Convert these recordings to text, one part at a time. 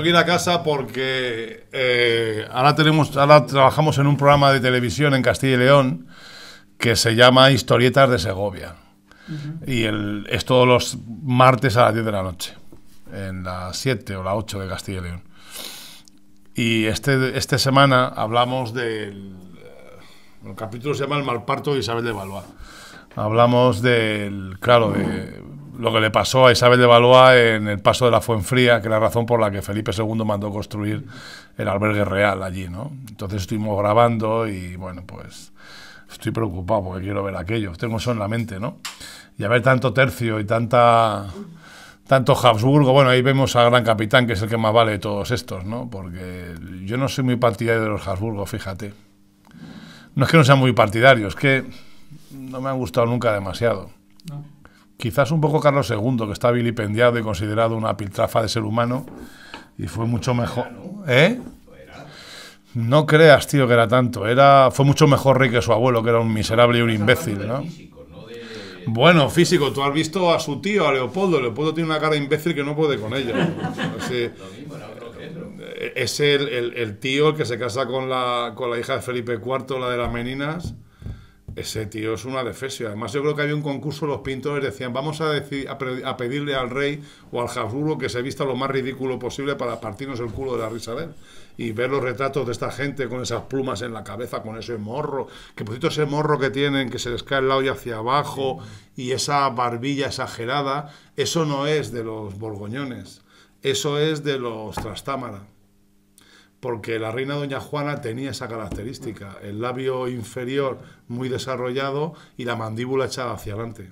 tengo que ir a casa porque ahora trabajamos en un programa de televisión en Castilla y León que se llama Historietas de Segovia. Y es todos los martes a las 10 de la noche, en las 7 o las 8 de Castilla y León. Y esta semana hablamos del... el capítulo se llama El malparto de Isabel de Valois. Hablamos de lo que le pasó a Isabel de Valois en el paso de la Fuenfría, que es la razón por la que Felipe II mandó construir el albergue real allí, ¿no? Entonces estuvimos grabando y, bueno, pues estoy preocupado porque quiero ver aquello. Tengo eso en la mente, ¿no? Y a ver tanto tercio y tanto Habsburgo. Bueno, ahí vemos al gran capitán, que es el que más vale de todos estos, ¿no? Porque yo no soy muy partidario de los Habsburgo, fíjate. No es que no sean muy partidarios, es que no me han gustado nunca demasiado. No. Quizás un poco Carlos II, que está vilipendiado y considerado una piltrafa de ser humano, y fue mucho mejor. ¿Eh? No creas, tío, que era tanto. Fue mucho mejor rey que su abuelo, que era un miserable y un imbécil, ¿no? Bueno, físico, tú has visto a su tío, a Leopoldo. Leopoldo tiene una cara de imbécil que no puede con ella. Es el tío el que se casa con la hija de Felipe IV, la de las Meninas. Ese tío es una defesio. Además, yo creo que había un concurso, los pintores decían, vamos a pedirle al rey o al Habsburgo que se vista lo más ridículo posible para partirnos el culo de la risa de él. Y ver los retratos de esta gente con esas plumas en la cabeza, con ese morro, que por cierto ese morro que tienen, que se les cae el lado y hacia abajo, y esa barbilla exagerada, eso no es de los borgoñones, eso es de los Trastámara. Porque la reina doña Juana tenía esa característica, el labio inferior muy desarrollado y la mandíbula echada hacia adelante.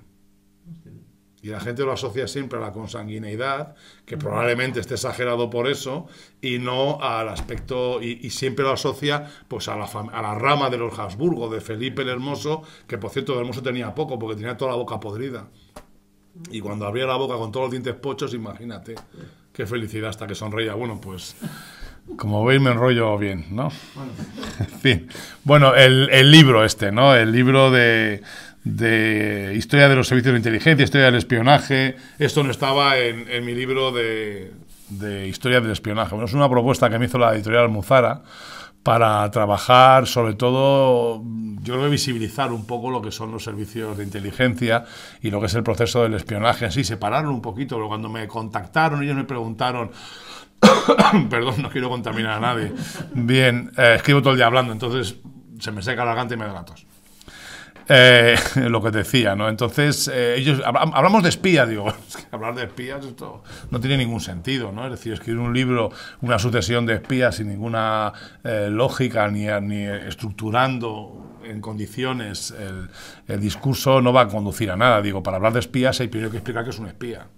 Y la gente lo asocia siempre a la consanguineidad, que probablemente esté exagerado por eso, y no al aspecto, y siempre lo asocia pues a la rama de los Habsburgo, de Felipe el Hermoso, que por cierto el Hermoso tenía poco, porque tenía toda la boca podrida. Y cuando abría la boca con todos los dientes pochos, imagínate, qué felicidad hasta que sonreía. Bueno, pues... como veis me enrollo bien, ¿no? Bueno. En fin. Bueno, el libro ¿no? El libro de historia de los servicios de inteligencia, historia del espionaje. Esto no estaba en mi libro de historia del espionaje. Bueno, es una propuesta que me hizo la editorial Almuzara para trabajar, sobre todo, yo creo que visibilizar un poco lo que son los servicios de inteligencia y lo que es el proceso del espionaje en sí, separarlo un poquito. Pero cuando me contactaron, ellos me preguntaron... Perdón, no quiero contaminar a nadie. Bien, escribo todo el día hablando, entonces se me seca la garganta y me da la tos. Lo que decía, ¿no? Entonces, ellos hablamos de espías, digo, es que hablar de espías esto no tiene ningún sentido, ¿no? Es decir, escribir un libro, una sucesión de espías sin ninguna lógica ni estructurando en condiciones el discurso no va a conducir a nada. Digo, para hablar de espías hay primero que explicar qué es un espía.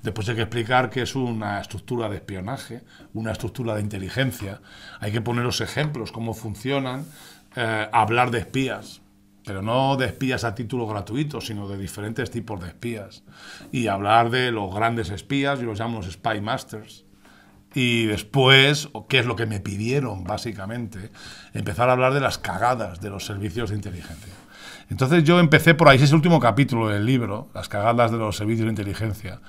Después hay que explicar qué es una estructura de espionaje, una estructura de inteligencia. Hay que poner los ejemplos, cómo funcionan, hablar de espías, pero no de espías a título gratuito, sino de diferentes tipos de espías. Y hablar de los grandes espías, yo los llamo los Spy Masters. Y después, qué es lo que me pidieron, básicamente, empezar a hablar de las cagadas de los servicios de inteligencia. Entonces yo empecé por ahí, ese es el último capítulo del libro, las cagadas de los servicios de inteligencia.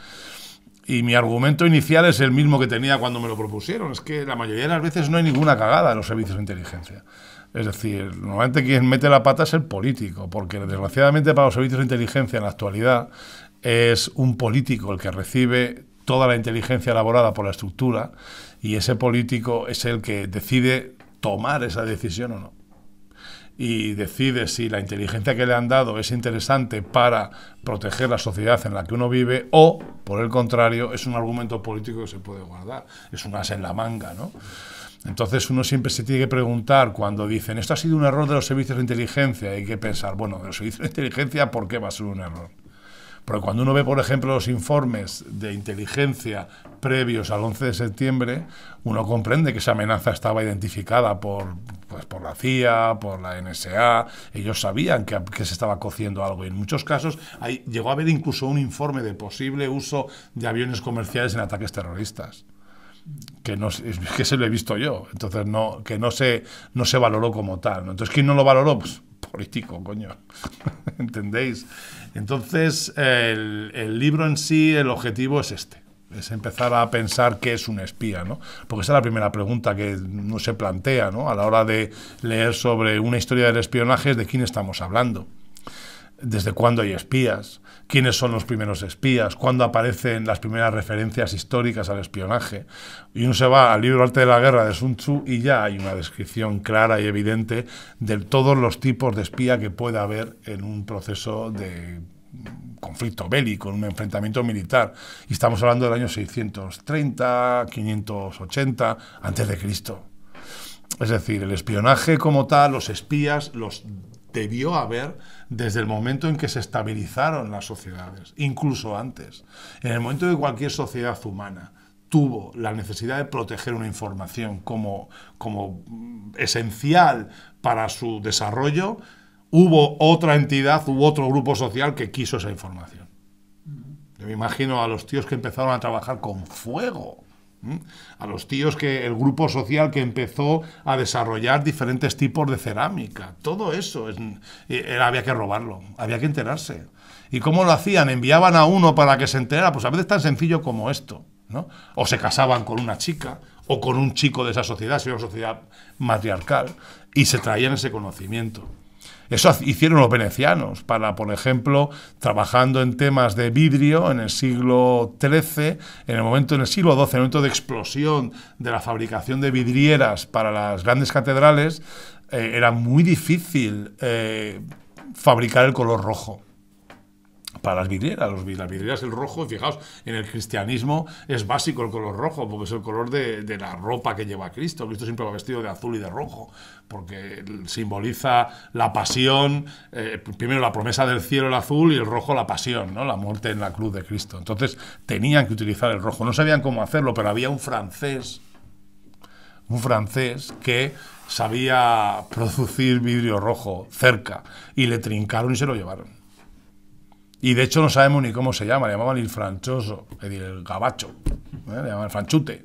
Y mi argumento inicial es el mismo que tenía cuando me lo propusieron, es que la mayoría de las veces no hay ninguna cagada en los servicios de inteligencia. Es decir, normalmente quien mete la pata es el político, porque desgraciadamente para los servicios de inteligencia en la actualidad es un político el que recibe toda la inteligencia elaborada por la estructura y ese político es el que decide tomar esa decisión o no. Y decide si la inteligencia que le han dado es interesante para proteger la sociedad en la que uno vive o, por el contrario, es un argumento político que se puede guardar. Es un as en la manga, ¿no? Entonces uno siempre se tiene que preguntar cuando dicen esto ha sido un error de los servicios de inteligencia, hay que pensar, bueno, de los servicios de inteligencia, ¿por qué va a ser un error? Porque cuando uno ve, por ejemplo, los informes de inteligencia previos al 11 de septiembre, uno comprende que esa amenaza estaba identificada por la CIA, por la NSA. Ellos sabían que se estaba cociendo algo. Y en muchos casos llegó a haber incluso un informe de posible uso de aviones comerciales en ataques terroristas. Que se lo he visto yo. Entonces, que no se valoró como tal, ¿no? Entonces, ¿quién no lo valoró? Pues político, coño. ¿Entendéis? Entonces, el libro en sí, el objetivo es este. Es empezar a pensar qué es un espía, ¿no? Porque esa es la primera pregunta que no se plantea, ¿no? A la hora de leer sobre una historia del espionaje, es de quién estamos hablando. ¿Desde cuándo hay espías? ¿Quiénes son los primeros espías? ¿Cuándo aparecen las primeras referencias históricas al espionaje? Y uno se va al libro Arte de la Guerra de Sun Tzu y ya hay una descripción clara y evidente de todos los tipos de espía que puede haber en un proceso de conflicto bélico, en un enfrentamiento militar. Y estamos hablando del año 630, 580, antes de Cristo. Es decir, el espionaje como tal, los espías, los debió haber desde el momento en que se estabilizaron las sociedades, incluso antes. En el momento en que cualquier sociedad humana tuvo la necesidad de proteger una información como esencial para su desarrollo, hubo otra entidad, hubo otro grupo social que quiso esa información. Yo me imagino a los tíos que empezaron a trabajar con fuego, a los tíos que el grupo social que empezó a desarrollar diferentes tipos de cerámica. Todo eso había que robarlo, había que enterarse. ¿Y cómo lo hacían? Enviaban a uno para que se enterara, pues a veces tan sencillo como esto, ¿no? O se casaban con una chica o con un chico de esa sociedad, si era una sociedad matriarcal, y se traían ese conocimiento. Eso hicieron los venecianos para, por ejemplo, trabajando en temas de vidrio en el siglo XIII, en el siglo XII, en el momento de explosión de la fabricación de vidrieras para las grandes catedrales, era muy difícil fabricar el color rojo para las vidrieras. Las vidrieras, el rojo, y fijaos, en el cristianismo es básico el color rojo, porque es el color de la ropa que lleva Cristo. Cristo siempre va vestido de azul y de rojo, porque simboliza la pasión, primero la promesa del cielo, el azul, y el rojo la pasión, ¿no? La muerte en la cruz de Cristo. Entonces tenían que utilizar el rojo. No sabían cómo hacerlo, pero había un francés que sabía producir vidrio rojo cerca, y le trincaron y se lo llevaron. Y de hecho no sabemos ni cómo se llama, le llamaban el franchoso, es decir, el gabacho, le llamaban el franchute,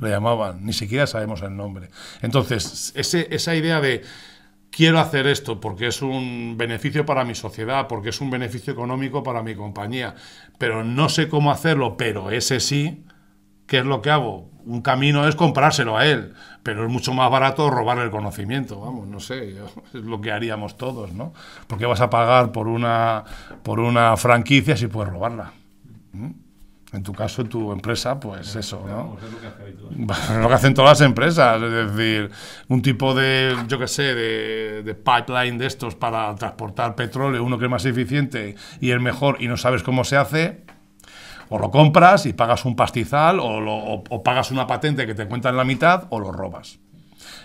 le llamaban, ni siquiera sabemos el nombre. Entonces, esa idea de quiero hacer esto porque es un beneficio para mi sociedad, porque es un beneficio económico para mi compañía, pero no sé cómo hacerlo, pero ese sí, ¿qué es lo que hago? Un camino es comprárselo a él, pero es mucho más barato robarle el conocimiento, vamos, no sé, es lo que haríamos todos, ¿no? ¿Por qué vas a pagar por una franquicia si puedes robarla? En tu caso, en tu empresa, pues eso, ¿no? Es lo que hacen todas las empresas, es decir, un tipo de, yo qué sé, de pipeline de estos para transportar petróleo, uno que es más eficiente y el mejor y no sabes cómo se hace. O lo compras y pagas un pastizal, o pagas una patente que te cuentan la mitad, o lo robas.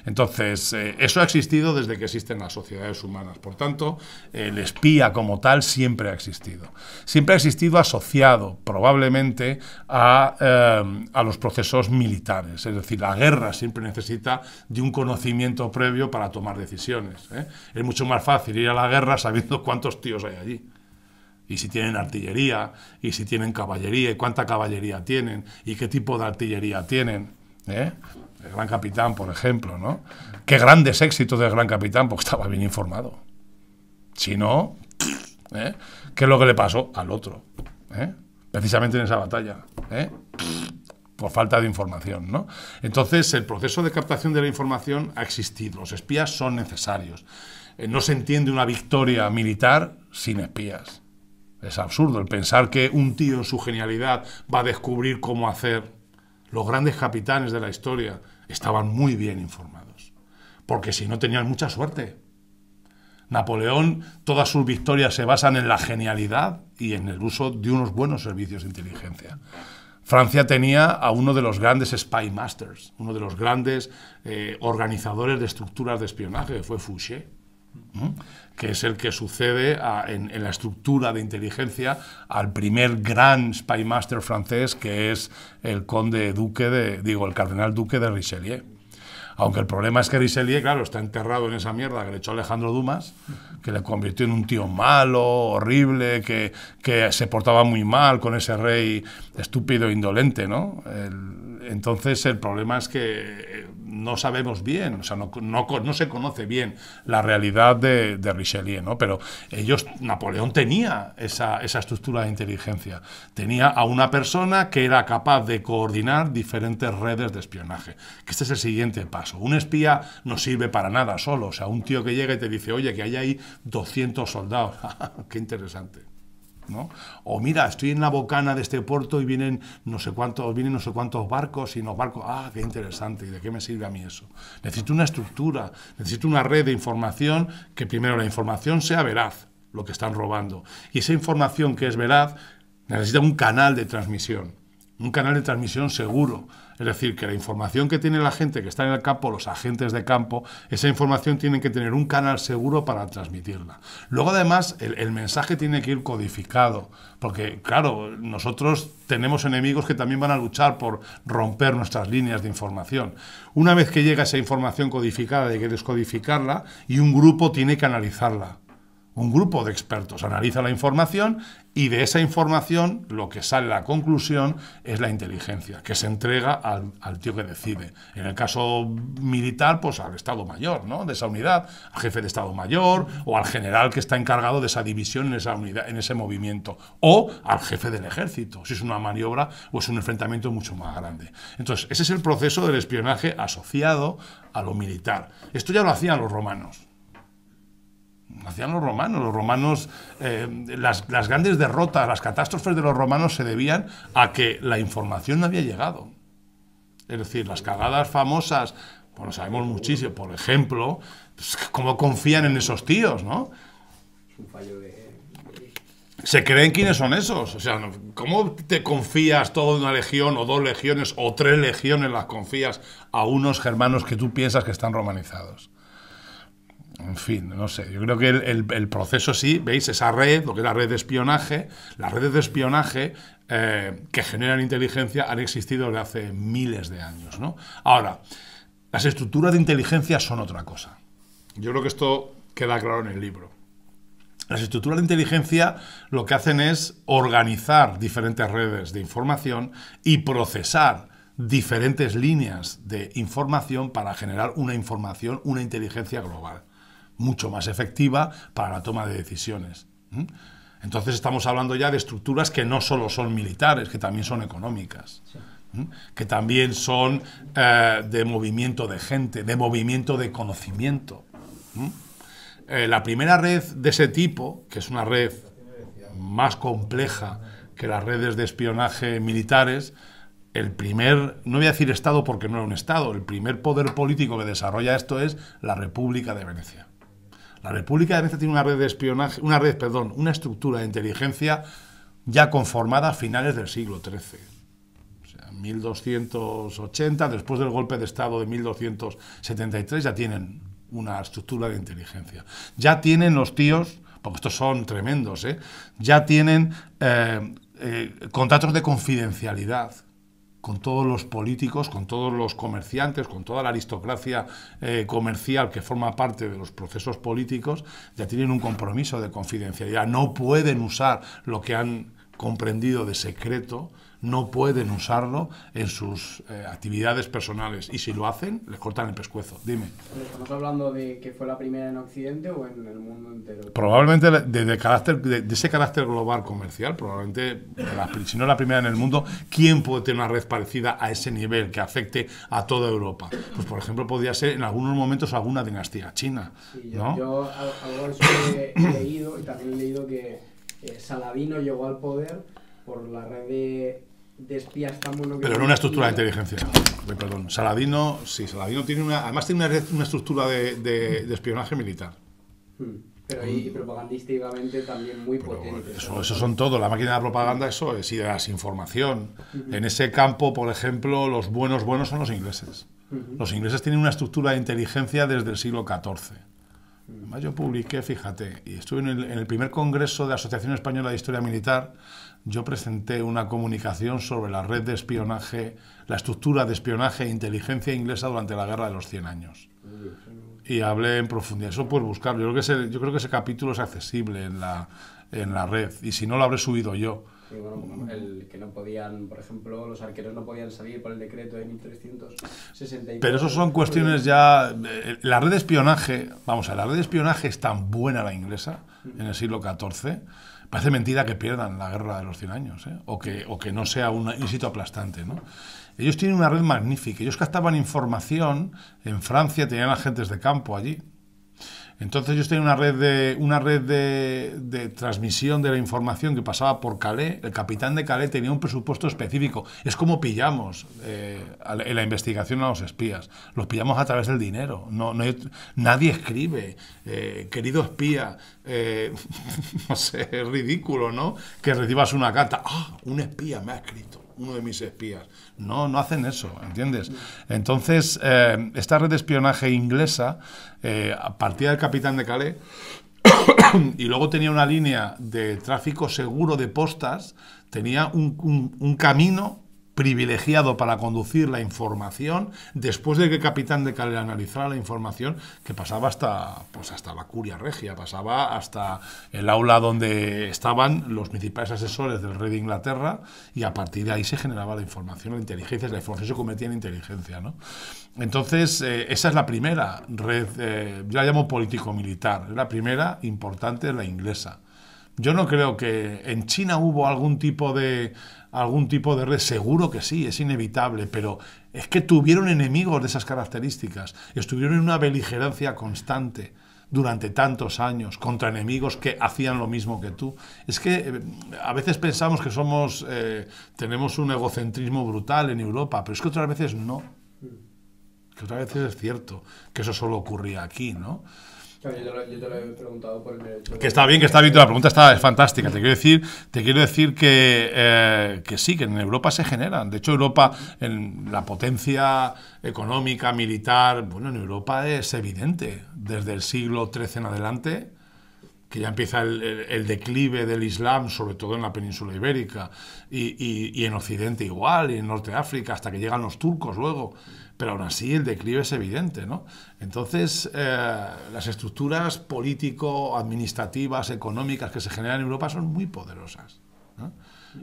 Entonces, eso ha existido desde que existen las sociedades humanas. Por tanto, el espía como tal siempre ha existido. Siempre ha existido asociado, probablemente, a los procesos militares. Es decir, la guerra siempre necesita de un conocimiento previo para tomar decisiones, ¿eh? Es mucho más fácil ir a la guerra sabiendo cuántos tíos hay allí. Y si tienen artillería, y si tienen caballería, y cuánta caballería tienen, y qué tipo de artillería tienen, ¿eh? El Gran Capitán, por ejemplo, ¿no? Qué grandes éxitos del Gran Capitán, porque estaba bien informado. Si no, ¿eh? ¿Qué es lo que le pasó al otro? ¿Eh? Precisamente en esa batalla, ¿eh? Por falta de información, ¿no? Entonces, el proceso de captación de la información ha existido. Los espías son necesarios. No se entiende una victoria militar sin espías. Es absurdo el pensar que un tío en su genialidad va a descubrir cómo hacer. Los grandes capitanes de la historia estaban muy bien informados, porque si no tenían mucha suerte. Napoleón, todas sus victorias se basan en la genialidad y en el uso de unos buenos servicios de inteligencia. Francia tenía a uno de los grandes spy masters, uno de los grandes organizadores de estructuras de espionaje, que fue Fouché, que es el que sucede en la estructura de inteligencia al primer gran spy master francés, que es el el cardenal duque de Richelieu. Aunque el problema es que Richelieu, claro, está enterrado en esa mierda que le echó Alejandro Dumas, que le convirtió en un tío malo, horrible, que se portaba muy mal con ese rey estúpido e indolente, ¿no? Entonces el problema es que no sabemos bien, o sea, no se conoce bien la realidad de Richelieu, ¿no? Pero Napoleón tenía esa estructura de inteligencia. Tenía a una persona que era capaz de coordinar diferentes redes de espionaje. Que este es el siguiente paso. Un espía no sirve para nada solo. O sea, un tío que llega y te dice, oye, que hay ahí 200 soldados. Qué interesante, ¿no? O mira, estoy en la bocana de este puerto y vienen no sé cuántos barcos y los barcos, qué interesante, ¿y de qué me sirve a mí eso? Necesito una estructura, necesito una red de información, que primero la información sea veraz, lo que están robando, y esa información que es veraz necesita un canal de transmisión seguro. Es decir, que la información que tiene la gente que está en el campo, los agentes de campo, esa información tienen que tener un canal seguro para transmitirla. Luego, además, el mensaje tiene que ir codificado, porque, claro, nosotros tenemos enemigos que también van a luchar por romper nuestras líneas de información. Una vez que llega esa información codificada, hay que descodificarla y un grupo tiene que analizarla. Un grupo de expertos analiza la información y de esa información lo que sale, la conclusión, es la inteligencia, que se entrega al tío que decide. En el caso militar, pues al Estado Mayor, ¿no?, de esa unidad, al jefe de Estado Mayor o al general que está encargado de esa división en esa unidad, en ese movimiento, o al jefe del ejército, si es una maniobra o es un enfrentamiento mucho más grande. Entonces, ese es el proceso del espionaje asociado a lo militar. Esto ya lo hacían los romanos. Los romanos, las grandes derrotas, las catástrofes de los romanos se debían a que la información no había llegado. Es decir, las cagadas famosas, bueno, sabemos muchísimo, por ejemplo, pues, cómo confían en esos tíos, ¿no? Es un fallo Se creen quiénes son esos. O sea, ¿cómo te confías toda una legión o 2 legiones o 3 legiones las confías a unos germanos que tú piensas que están romanizados? En fin, no sé, yo creo que el proceso sí, ¿veis? Esa red, lo que es la red de espionaje, las redes de espionaje que generan inteligencia han existido desde hace miles de años, ¿no? Ahora, las estructuras de inteligencia son otra cosa. Yo creo que esto queda claro en el libro. Las estructuras de inteligencia lo que hacen es organizar diferentes redes de información y procesar diferentes líneas de información para generar una información, una inteligencia global, mucho más efectiva para la toma de decisiones. Entonces estamos hablando ya de estructuras que no solo son militares, que también son económicas, que también son de movimiento de gente, de movimiento de conocimiento. La primera red de ese tipo, que es una red más compleja que las redes de espionaje militares, el primer, no voy a decir Estado porque no era un Estado, el primer poder político que desarrolla esto es la República de Venecia. La República de Venecia tiene una red de espionaje, una estructura de inteligencia ya conformada a finales del siglo XIII. O sea, 1280, después del golpe de Estado de 1273, ya tienen una estructura de inteligencia. Ya tienen los tíos, porque estos son tremendos, ya tienen contratos de confidencialidad con todos los políticos, con todos los comerciantes, con toda la aristocracia comercial que forma parte de los procesos políticos, ya tienen un compromiso de confidencialidad. No pueden usar lo que han comprendido de secreto, no pueden usarlo en sus actividades personales. Y si lo hacen, les cortan el pescuezo. Dime. ¿Estamos hablando de que fue la primera en Occidente o en el mundo entero? Probablemente de ese carácter global comercial, probablemente, si no la primera en el mundo, ¿quién puede tener una red parecida a ese nivel que afecte a toda Europa? Pues, por ejemplo, podría ser en algunos momentos alguna dinastía china, sí, ¿no? Yo algo de eso he leído, y también he leído que Saladino llegó al poder por la red de espías tan bueno que... Pero no una estructura de inteligencia. Perdón. Saladino tiene además tiene una estructura de espionaje militar. Pero y propagandísticamente también muy potente. Eso son todo. La máquina de la propaganda, eso es, y de la desinformación. En ese campo, por ejemplo, los buenos son los ingleses. Los ingleses tienen una estructura de inteligencia desde el siglo XIV. Además, yo publiqué, fíjate, y estuve en el primer congreso de la Asociación Española de Historia Militar. Yo presenté una comunicación sobre la red de espionaje, la estructura de espionaje e inteligencia inglesa durante la Guerra de los 100 años. Y hablé en profundidad. Eso puedes buscarlo. Yo creo que ese capítulo es accesible en la red. Y si no, lo habré subido yo. Y bueno, el que no podían, por ejemplo, los arqueros no podían salir por el decreto de 1364. Pero eso son cuestiones ya... La red de espionaje, vamos a ver, la red de espionaje es tan buena la inglesa en el siglo XIV, parece mentira que pierdan la guerra de los 100 años, ¿eh? O que no sea un éxito aplastante, ¿no? Ellos tienen una red magnífica, ellos captaban información, en Francia tenían agentes de campo allí. Entonces ellos tenían una red de transmisión de la información que pasaba por Calais. El capitán de Calais tenía un presupuesto específico. Es como pillamos en la investigación a los espías. Los pillamos a través del dinero. Nadie escribe, querido espía, no sé, es ridículo, ¿no? Que recibas una carta. ¡Ah, un espía me ha escrito! Uno de mis espías. No hacen eso, ¿entiendes? Entonces, esta red de espionaje inglesa partía del capitán de Calais y luego tenía una línea de tráfico seguro de postas, tenía un camino privilegiado para conducir la información después de que el capitán de Calais analizara la información, que pasaba hasta la curia regia, pasaba hasta el aula donde estaban los principales asesores del rey de Inglaterra, y a partir de ahí se generaba la información, la información se convertía en inteligencia, ¿no? Entonces, esa es la primera red, yo la llamo político-militar, la primera importante, la inglesa. Yo no creo que en China hubo algún tipo de red, seguro que sí, es inevitable, pero es que tuvieron enemigos de esas características, estuvieron en una beligerancia constante durante tantos años contra enemigos que hacían lo mismo que tú. Es que a veces pensamos que tenemos un egocentrismo brutal en Europa, pero es que otras veces no, que otras veces es cierto que eso solo ocurría aquí, ¿no? Yo te lo he preguntado por el hecho que está bien, la pregunta es fantástica. Te quiero decir que sí, que en Europa se generan. De hecho, Europa, en la potencia económica, militar, bueno, en Europa es evidente. Desde el siglo XIII en adelante, que ya empieza el declive del Islam, sobre todo en la península ibérica, y en Occidente igual, y en Norte de África, hasta que llegan los turcos luego. Pero aún así el declive es evidente, ¿no? Entonces, las estructuras político-administrativas, económicas que se generan en Europa son muy poderosas, ¿no?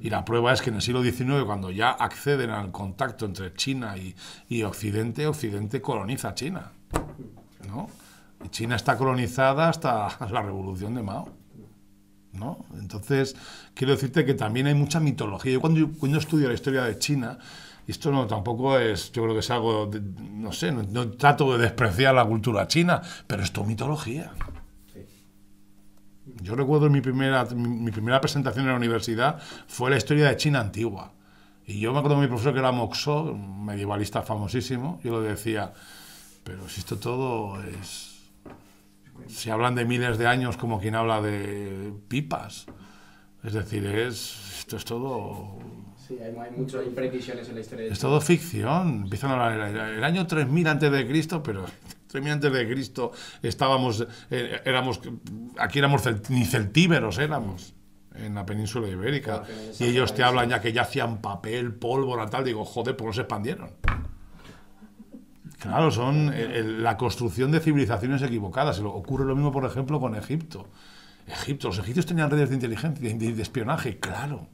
Y la prueba es que en el siglo XIX, cuando ya acceden al contacto entre China y Occidente, Occidente coloniza China, ¿no? Y China está colonizada hasta la revolución de Mao, ¿no? Entonces, quiero decirte que también hay mucha mitología. Yo cuando estudio la historia de China, y esto tampoco es, yo creo que es algo, no sé, no trato de despreciar la cultura china, pero es todo mitología. Sí. Yo recuerdo mi primera presentación en la universidad fue la historia de China antigua. Y yo me acuerdo de mi profesor, que era Moxó, un medievalista famosísimo, yo le decía, pero si esto todo es... Si hablan de miles de años como quien habla de pipas. Es decir, esto es todo... Sí, hay muchas imprecisiones en la historia de Es todo ficción. Empiezan a hablar el año 3000 antes de Cristo, pero 3000 antes de Cristo aquí éramos ni celtíberos éramos en la península ibérica. Claro, y ellos te hablan ya que ya hacían papel, pólvora, tal. Digo, joder, pues no se expandieron. Claro, son la construcción de civilizaciones equivocadas. Ocurre lo mismo, por ejemplo, con Egipto. Los egipcios tenían redes de inteligencia, de espionaje, claro.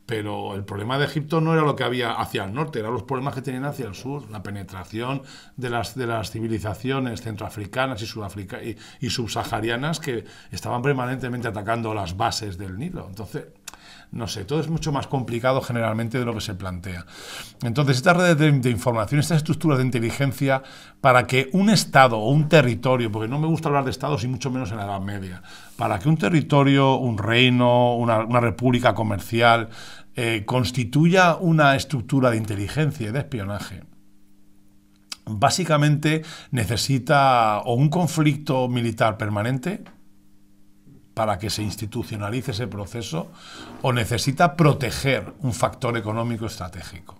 Pero el problema de Egipto no era lo que había hacia el norte, eran los problemas que tenían hacia el sur, la penetración de las civilizaciones centroafricanas y subsaharianas, que estaban permanentemente atacando las bases del Nilo. Entonces, no sé, todo es mucho más complicado generalmente de lo que se plantea. Entonces, estas redes de información, estas estructuras de inteligencia, para que un Estado o un territorio, porque no me gusta hablar de Estados y mucho menos en la Edad Media, para que un territorio, un reino, una república comercial, constituya una estructura de inteligencia y de espionaje, básicamente necesita o un conflicto militar permanente para que se institucionalice ese proceso, o necesita proteger un factor económico estratégico,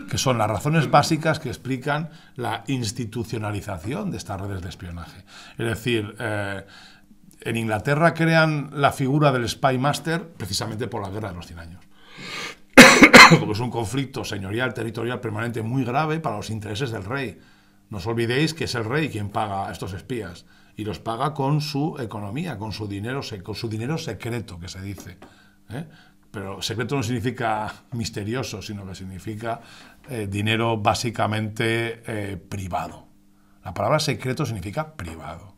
que son las razones básicas que explican la institucionalización de estas redes de espionaje. Es decir, en Inglaterra crean la figura del Spy Master precisamente por la Guerra de los 100 años. Porque es un conflicto señorial, territorial permanente muy grave para los intereses del rey. No os olvidéis que es el rey quien paga a estos espías, y los paga con su economía, con su dinero secreto, que se dice, ¿eh? Pero secreto no significa misterioso, sino que significa dinero básicamente privado. La palabra secreto significa privado.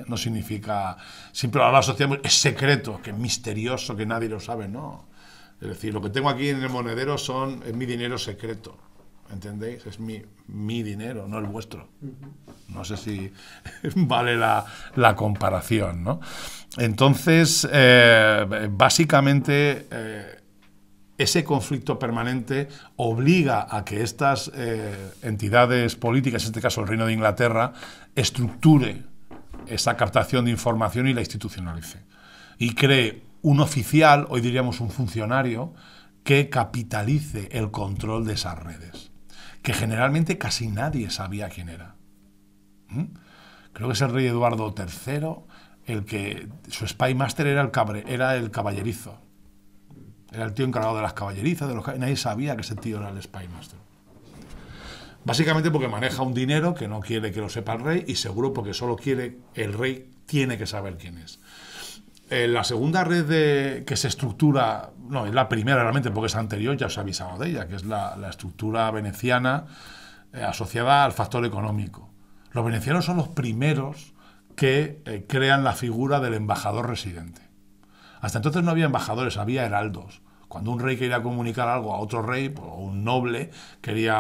No significa... Siempre ahora asociamos, es secreto, que es misterioso, que nadie lo sabe, no. Es decir, lo que tengo aquí en el monedero es mi dinero secreto, ¿entendéis? Es mi dinero, no el vuestro. No sé si vale la comparación, ¿no? Entonces, básicamente, ese conflicto permanente obliga a que estas entidades políticas, en este caso el Reino de Inglaterra, estructure esa captación de información y la institucionalice. Y cree un oficial, hoy diríamos un funcionario, que capitalice el control de esas redes, que generalmente casi nadie sabía quién era. Creo que es el rey Eduardo III el que su spy master era el caballerizo. Era el tío encargado de las caballerizas, nadie sabía que ese tío era el spy master. Básicamente porque maneja un dinero que no quiere que lo sepa el rey y seguro porque solo quiere el rey tiene que saber quién es. La segunda red que se estructura, no, es la primera realmente porque es anterior, ya os he avisado de ella, que es la estructura veneciana asociada al factor económico. Los venecianos son los primeros que crean la figura del embajador residente. Hasta entonces no había embajadores, había heraldos. Cuando un rey quería comunicar algo a otro rey, o un noble,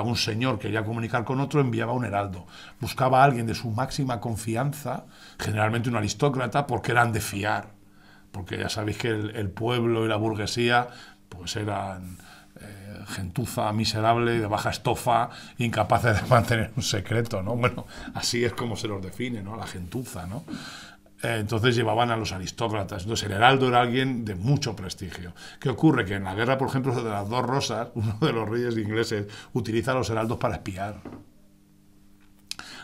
un señor quería comunicar con otro, enviaba un heraldo. Buscaba a alguien de su máxima confianza, generalmente un aristócrata, porque eran de fiar. Porque ya sabéis que el pueblo y la burguesía pues eran gentuza miserable, de baja estofa, incapaces de mantener un secreto, ¿no? Bueno, así es como se los define, ¿no? La gentuza, ¿no? Entonces llevaban a los aristócratas. Entonces el heraldo era alguien de mucho prestigio. ¿Qué ocurre? Que en la guerra, por ejemplo, de las dos rosas, uno de los reyes ingleses utiliza a los heraldos para espiar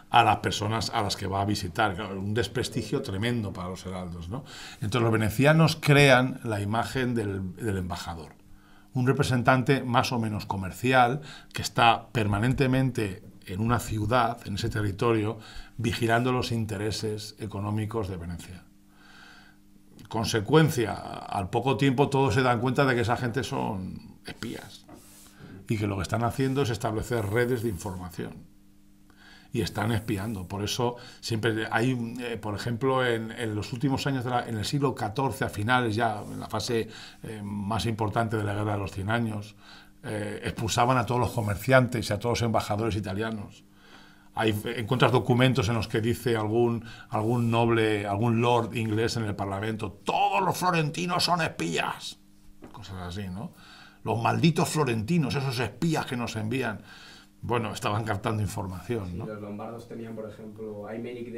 a las personas a las que va a visitar. Claro, un desprestigio tremendo para los heraldos, ¿no? Entonces los venecianos crean la imagen del embajador. Un representante más o menos comercial que está permanentemente en una ciudad, en ese territorio, vigilando los intereses económicos de Venecia. Consecuencia, al poco tiempo todos se dan cuenta de que esa gente son espías y que lo que están haciendo es establecer redes de información y están espiando. Por eso siempre hay, por ejemplo, en los últimos años, en el siglo XIV, a finales ya, en la fase más importante de la Guerra de los 100 años, expulsaban a todos los comerciantes y a todos los embajadores italianos. Encuentras documentos en los que dice algún noble, algún lord inglés en el Parlamento: todos los florentinos son espías. Cosas así, ¿no? Los malditos florentinos, esos espías que nos envían. Bueno, estaban captando información, ¿no? Sí, los lombardos tenían, por ejemplo, Aymeric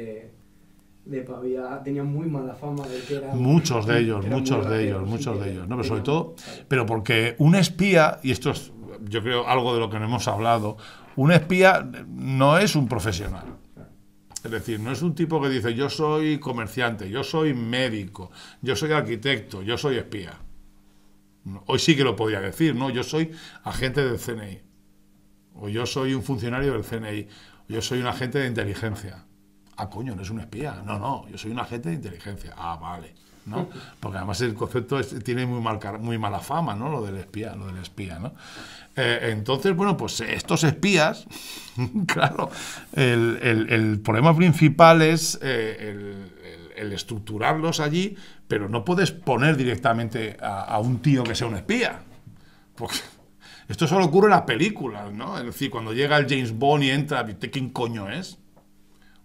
de Pavía, tenían muy mala fama de que eran... Muchos de ellos, ¿no? Pero sobre todo, pero porque un espía, y esto es, yo creo, algo de lo que no hemos hablado, un espía no es un profesional. Es decir, no es un tipo que dice: yo soy comerciante, yo soy médico, yo soy arquitecto, yo soy espía. Hoy sí que lo podía decir, ¿no? Yo soy agente del CNI, o yo soy un funcionario del CNI, o yo soy un agente de inteligencia. Ah, coño, no es un espía. No, yo soy un agente de inteligencia. Ah, vale, ¿no? Porque además el concepto tiene muy mala fama, ¿no? Lo del espía, ¿no? Entonces, bueno, pues estos espías, claro, el problema principal es el estructurarlos allí, pero no puedes poner directamente a un tío que sea un espía. Porque esto solo ocurre en las películas, ¿no? Es decir, cuando llega el James Bond y entra, ¿quién coño es?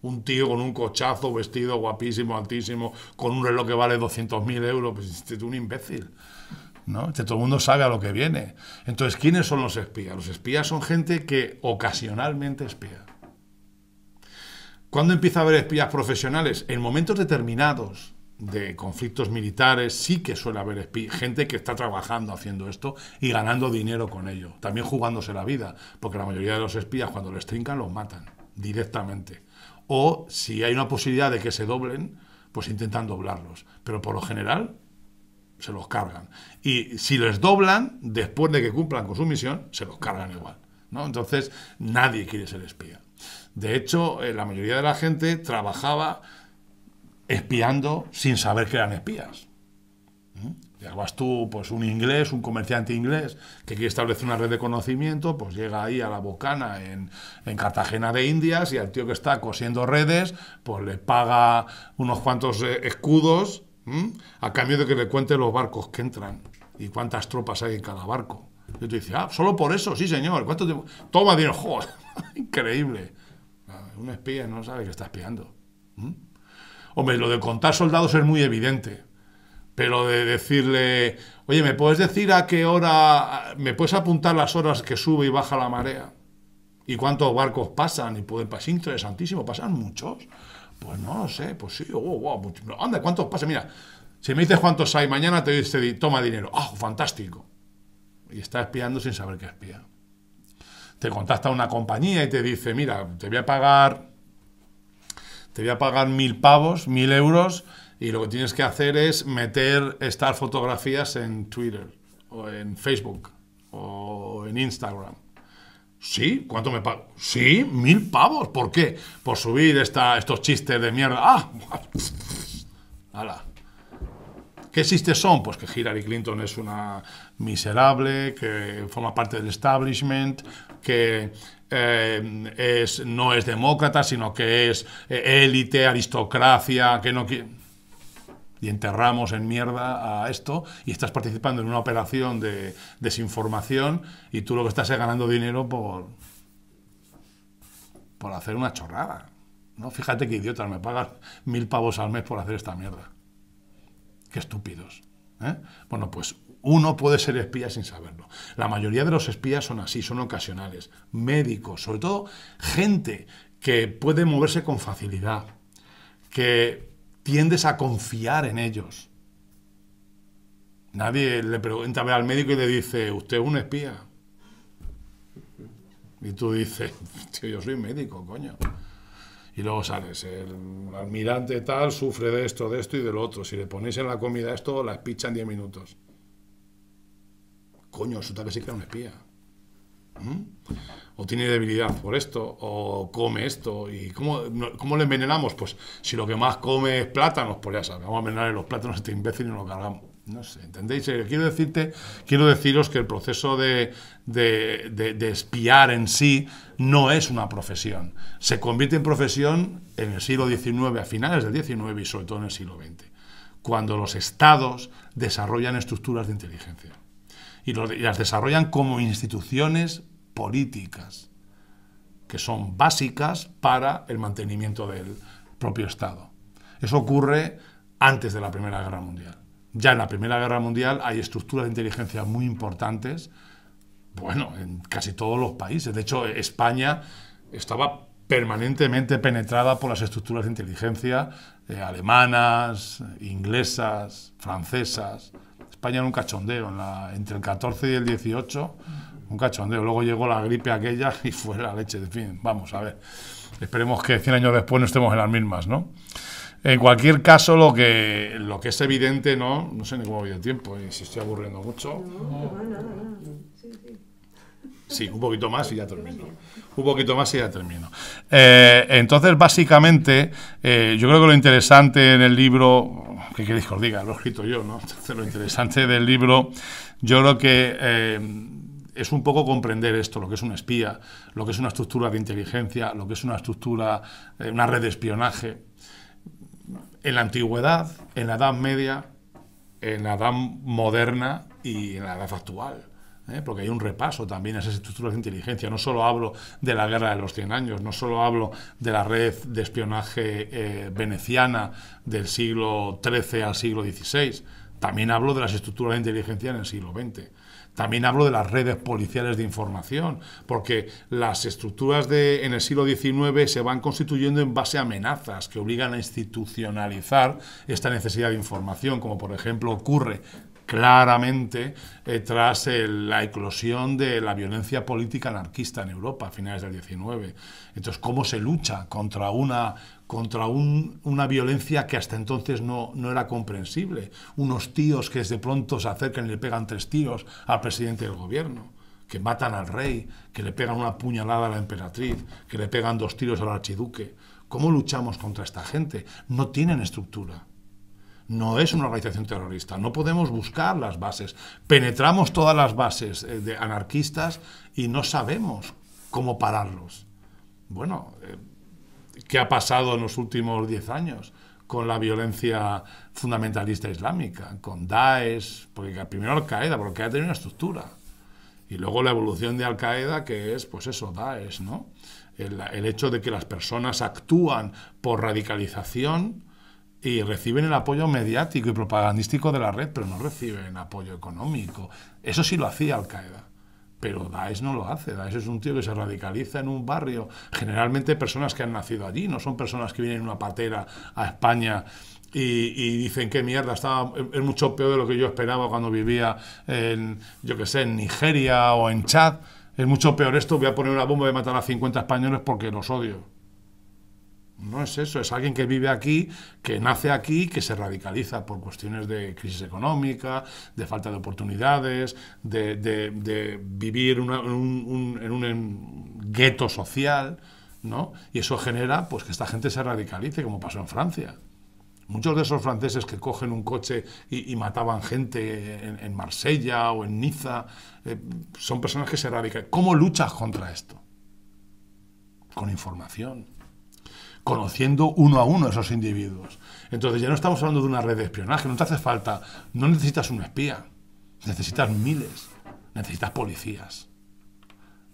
Un tío con un cochazo, vestido guapísimo, altísimo, con un reloj que vale 200.000 euros, pues este es un imbécil, ¿no? Todo el mundo sabe a lo que viene. Entonces, ¿quiénes son los espías? Los espías son gente que ocasionalmente espía. ¿Cuándo empieza a haber espías profesionales? En momentos determinados de conflictos militares sí que suele haber gente que está trabajando haciendo esto y ganando dinero con ello, también jugándose la vida, porque la mayoría de los espías, cuando les trincan, los matan directamente. O si hay una posibilidad de que se doblen, pues intentan doblarlos. Pero por lo general se los cargan. Y si les doblan, después de que cumplan con su misión, se los cargan igual, ¿no? Entonces, nadie quiere ser espía. De hecho, la mayoría de la gente trabajaba espiando sin saber que eran espías. Ya vas tú, pues un inglés, un comerciante inglés que quiere establecer una red de conocimiento, pues llega ahí a la Bocana en Cartagena de Indias y al tío que está cosiendo redes, pues le paga unos cuantos escudos a cambio de que le cuente los barcos que entran y cuántas tropas hay en cada barco. Y tú dices, solo por eso, sí señor, ¿cuánto tiempo? Toma dinero, joder, increíble. Un espía no sabe que está espiando. Hombre, lo de contar soldados es muy evidente. Pero de decirle, oye, ¿me puedes decir a qué hora, me puedes apuntar las horas que sube y baja la marea? ¿Y cuántos barcos pasan? Y pueden pasar, interesantísimo, ¿pasan muchos? Pues no lo sé, pues sí, anda, ¿cuántos pasan? Mira, si me dices cuántos hay, mañana te toma dinero. Fantástico. Y está espiando sin saber que espía. Te contacta una compañía y te dice, mira, te voy a pagar 1.000 pavos, 1.000 euros, y lo que tienes que hacer es meter estas fotografías en Twitter, o en Facebook, o en Instagram. ¿Sí? ¿Cuánto me pago? Sí, 1.000 pavos. ¿Por qué? Por subir estos chistes de mierda. ¡Hala! ¿Qué chistes son? Pues que Hillary Clinton es una miserable, que forma parte del establishment, que no es demócrata, sino que es élite, aristocracia, que no quiere... Y enterramos en mierda a esto y estás participando en una operación de desinformación y tú lo que estás es ganando dinero por hacer una chorrada, ¿no? Fíjate qué idiotas, me pagan 1.000 pavos al mes por hacer esta mierda. Qué estúpidos, ¿eh? Bueno, pues uno puede ser espía sin saberlo. La mayoría de los espías son así, son ocasionales. Médicos, sobre todo gente que puede moverse con facilidad, que tiendes a confiar en ellos. Nadie le pregunta a ver al médico y le dice, ¿usted es un espía? Y tú dices, tío, yo soy médico, coño. Y luego sales, el almirante tal sufre de esto y de lo otro. Si le ponéis en la comida esto, la espicha en 10 minutos. Coño, resulta que sí que era un espía. O tiene debilidad por esto, o come esto. ¿Y cómo le envenenamos? Pues si lo que más come es plátanos, pues ya sabes, vamos a envenenar los plátanos a este imbécil y nos lo cargamos. No sé, ¿entendéis? Quiero deciros que el proceso de espiar en sí no es una profesión. Se convierte en profesión en el siglo XIX, a finales del XIX y sobre todo en el siglo XX, cuando los estados desarrollan estructuras de inteligencia. Y las desarrollan como instituciones políticas, que son básicas para el mantenimiento del propio Estado. Eso ocurre antes de la Primera Guerra Mundial. Ya en la Primera Guerra Mundial hay estructuras de inteligencia muy importantes, bueno, en casi todos los países. De hecho, España estaba permanentemente penetrada por las estructuras de inteligencia alemanas, inglesas, francesas. España era un cachondeo, entre el 14 y el 18, un cachondeo. Luego llegó la gripe aquella y fue la leche. En fin, vamos a ver. Esperemos que 100 años después no estemos en las mismas, ¿no? En cualquier caso, lo que es evidente, no sé ni cómo voy de tiempo, y si estoy aburriendo mucho. Sí, un poquito más y ya termino. Entonces, básicamente, yo creo que lo interesante en el libro, ¿qué queréis que os diga? Lo he escrito yo, ¿no? Entonces, lo interesante del libro, yo creo que es un poco comprender esto, lo que es un espía, lo que es una estructura de inteligencia, lo que es una estructura, una red de espionaje. En la antigüedad, en la Edad Media, en la Edad Moderna y en la Edad actual. Porque hay un repaso también a esas estructuras de inteligencia. No solo hablo de la Guerra de los 100 años, no solo hablo de la red de espionaje veneciana del siglo XIII al siglo XVI, también hablo de las estructuras de inteligencia en el siglo XX. También hablo de las redes policiales de información, porque las estructuras en el siglo XIX se van constituyendo en base a amenazas que obligan a institucionalizar esta necesidad de información, como por ejemplo ocurre claramente tras la eclosión de la violencia política anarquista en Europa a finales del XIX. Entonces, ¿cómo se lucha contra una violencia que hasta entonces no era comprensible? Unos tíos que de pronto se acercan y le pegan 3 tiros al presidente del gobierno, que matan al rey, que le pegan una puñalada a la emperatriz, que le pegan 2 tiros al archiduque. ¿Cómo luchamos contra esta gente? No tienen estructura. No es una organización terrorista. No podemos buscar las bases. Penetramos todas las bases de anarquistas y no sabemos cómo pararlos. Bueno, ¿qué ha pasado en los últimos 10 años con la violencia fundamentalista islámica? Con Daesh, porque primero Al-Qaeda, porque Al-Qaeda tiene una estructura. Y luego la evolución de Al-Qaeda, que es, pues eso, Daesh, ¿no? El hecho de que las personas actúan por radicalización y reciben el apoyo mediático y propagandístico de la red, pero no reciben apoyo económico. Eso sí lo hacía Al-Qaeda, pero Daesh no lo hace. Daesh es un tío que se radicaliza en un barrio, generalmente personas que han nacido allí, no son personas que vienen en una patera a España y dicen qué mierda, es mucho peor de lo que yo esperaba cuando vivía en, yo qué sé, en Nigeria o en Chad. Es mucho peor esto, voy a poner una bomba y matar a 50 españoles porque los odio. No es eso, es alguien que vive aquí, que nace aquí, que se radicaliza por cuestiones de crisis económica, de falta de oportunidades, de vivir en un gueto social, ¿no? Y eso genera pues que esta gente se radicalice, como pasó en Francia. Muchos de esos franceses que cogen un coche y mataban gente en Marsella o en Niza, son personas que se radicalizan. ¿Cómo luchas contra esto? Con información, conociendo uno a uno a esos individuos. Entonces ya no estamos hablando de una red de espionaje, no te hace falta, no necesitas un espía, necesitas miles, necesitas policías.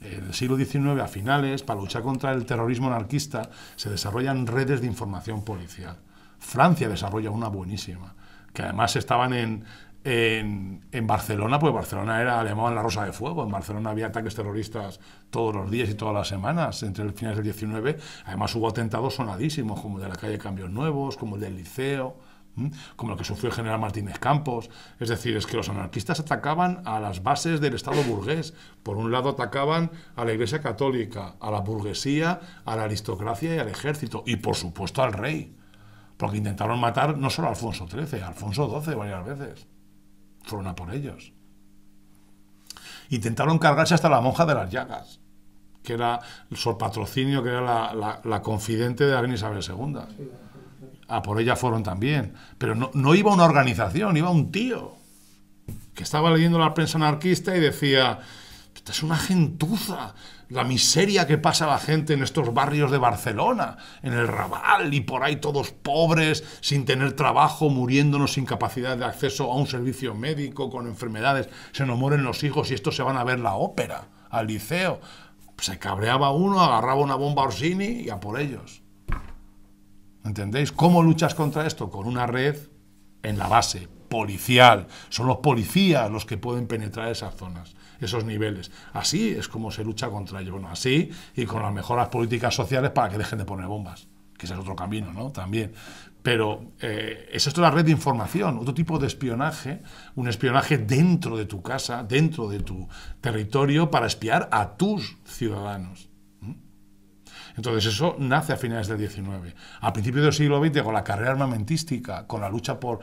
En el siglo XIX, a finales, para luchar contra el terrorismo anarquista, se desarrollan redes de información policial. Francia desarrolla una buenísima, que además estaban en Barcelona, pues Barcelona le llamaban la Rosa de Fuego. En Barcelona había ataques terroristas todos los días y todas las semanas, entre el finales del 19. Además hubo atentados sonadísimos, como el de la calle Cambios Nuevos, como el del Liceo, como el que sufrió el general Martínez Campos. Es decir, es que los anarquistas atacaban a las bases del Estado burgués. Por un lado atacaban a la Iglesia Católica, a la burguesía, a la aristocracia y al ejército, y por supuesto al rey. Porque intentaron matar no solo a Alfonso XIII, a Alfonso XII varias veces. Fueron a por ellos. Intentaron cargarse hasta la monja de las Llagas, que era el Sor Patrocinio, que era la confidente de la reina Isabel II. A por ella fueron también. Pero no iba una organización, iba un tío que estaba leyendo la prensa anarquista y decía: esta es una gentuza, la miseria que pasa la gente en estos barrios de Barcelona, en el Raval y por ahí todos pobres, sin tener trabajo, muriéndonos sin capacidad de acceso a un servicio médico, con enfermedades, se nos mueren los hijos y estos se van a ver la ópera, al liceo. Se cabreaba uno, agarraba una bomba Orsini y a por ellos. ¿Entendéis? ¿Cómo luchas contra esto? Con una red en la base, policial. Son los policías los que pueden penetrar esas zonas, esos niveles. Así es como se lucha contra ello. Bueno, así y con las mejoras políticas sociales para que dejen de poner bombas, que ese es otro camino, ¿no? También. Pero es esto la red de información, otro tipo de espionaje, un espionaje dentro de tu casa, dentro de tu territorio, para espiar a tus ciudadanos. Entonces eso nace a finales del XIX. A principios del siglo XX, con la carrera armamentística, con la lucha por